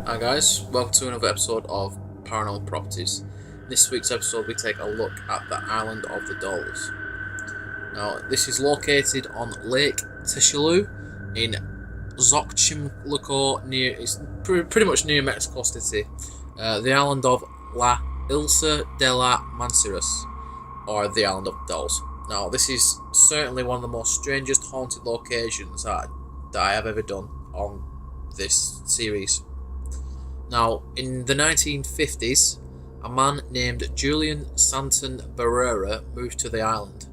Hi guys, welcome to another episode of Paranormal Properties. In this week's episode we take a look at the Island of the Dolls. Now this is located on Lake Texelú in Xochimilco, it's pretty much near Mexico City. The island of La Isla de la Manceras, or the Island of the Dolls. Now this is certainly one of the most strangest haunted locations that I have ever done on this series. Now, in the 1950s, a man named Julian Santon Barrera moved to the island,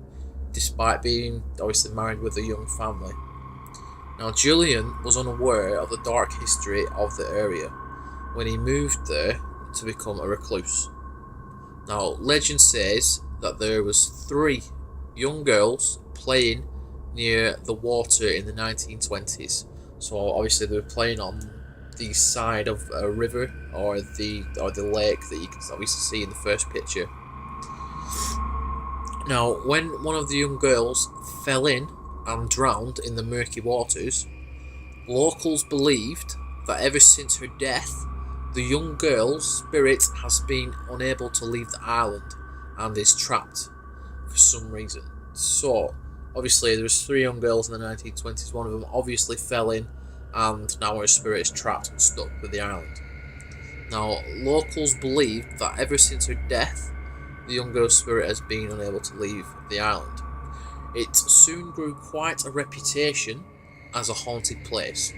despite being obviously married with a young family. Now, Julian was unaware of the dark history of the area when he moved there to become a recluse. Now, legend says that there was 3 young girls playing near the water in the 1920s. So obviously they were playing on the side of a river or the lake that you can obviously see in the first picture. Now, when one of the young girls fell in and drowned in the murky waters, locals believed that ever since her death, the young girl's spirit has been unable to leave the island and is trapped for some reason. So, obviously, there was 3 young girls in the 1920s. One of them obviously fell in, and now her spirit is trapped and stuck with the island. Now, locals believe that ever since her death, the young girl's spirit has been unable to leave the island. It soon grew quite a reputation as a haunted place,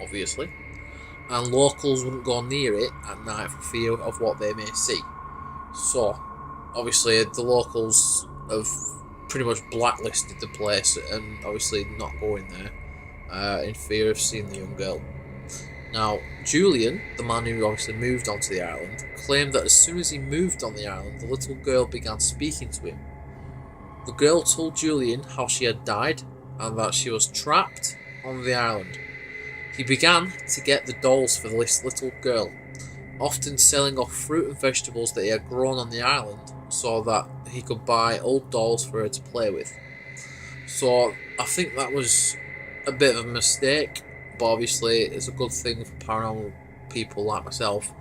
obviously, and locals wouldn't go near it at night for fear of what they may see. So, obviously, the locals have pretty much blacklisted the place and obviously not going there in fear of seeing the young girl. Now, Julian, the man who obviously moved onto the island, claimed that as soon as he moved on the island, the little girl began speaking to him. The girl told Julian how she had died and that she was trapped on the island. He began to get the dolls for this little girl, often selling off fruit and vegetables that he had grown on the island so that he could buy old dolls for her to play with. So I think that was a bit of a mistake, but obviously it's a good thing for paranormal people like myself.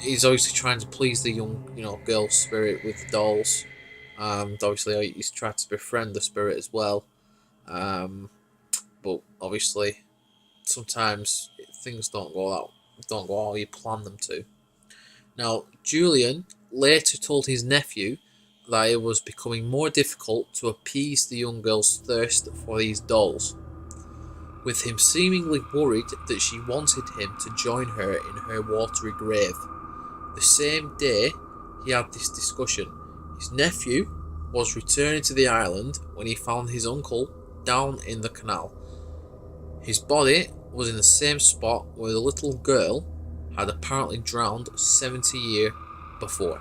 He's obviously trying to please the young, girl spirit with the dolls, and obviously he's trying to befriend the spirit as well. But obviously, sometimes things don't go how you plan them to. Now, Julian later told his nephew that it was becoming more difficult to appease the young girl's thirst for these dolls, with him seemingly worried that she wanted him to join her in her watery grave. The same day he had this discussion, his nephew was returning to the island when he found his uncle down in the canal. His body was in the same spot where the little girl had apparently drowned 70 years before.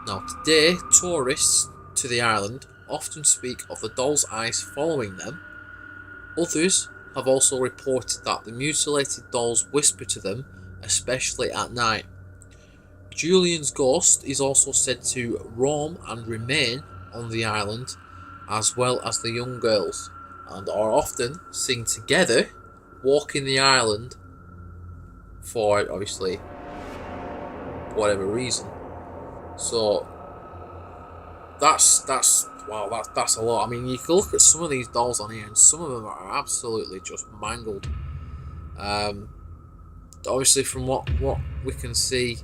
Now, today, tourists to the island often speak of the doll's eyes following them. Others have also reported that the mutilated dolls whisper to them, especially at night. Julian's ghost is also said to roam and remain on the island, as well as the young girls, and are often seen together walking the island for, obviously, whatever reason. So that's a lot. I mean, you can look at some of these dolls on here, and some of them are absolutely just mangled. Obviously, from what we can see,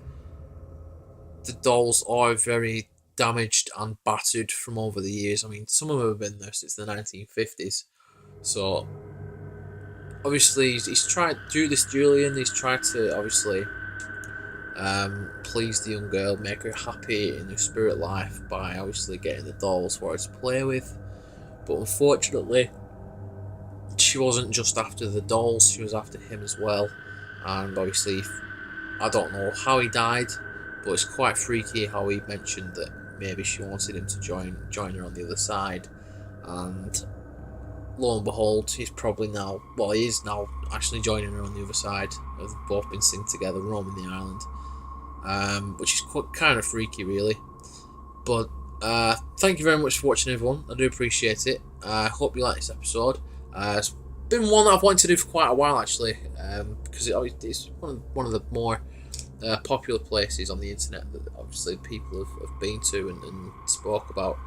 the dolls are very damaged and battered from over the years. I mean, some of them have been there since the 1950s. So obviously, he's tried to do this. Julian, he's tried to obviously please the young girl, make her happy in her spirit life by obviously getting the dolls for her to play with. But unfortunately, she wasn't just after the dolls, she was after him as well. And obviously, I don't know how he died, but it's quite freaky how he mentioned that maybe she wanted him to join her on the other side. And lo and behold, he is now actually joining her on the other side. They've both been seen together, roaming the island. Which is kind of freaky, really. But thank you very much for watching, everyone. I do appreciate it. I hope you like this episode. It's been one that I've wanted to do for quite a while actually, because it's one of the more popular places on the internet that obviously people have been to and spoke about.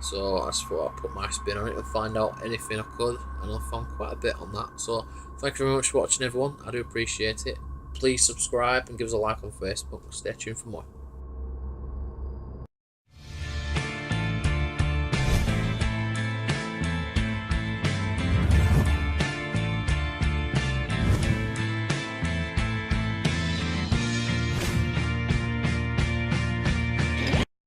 So I just thought I'd put my spin on it and find out anything I could, and I found quite a bit on that. So thank you very much for watching, everyone. I do appreciate it. Please subscribe and give us a like on Facebook. Stay tuned for more.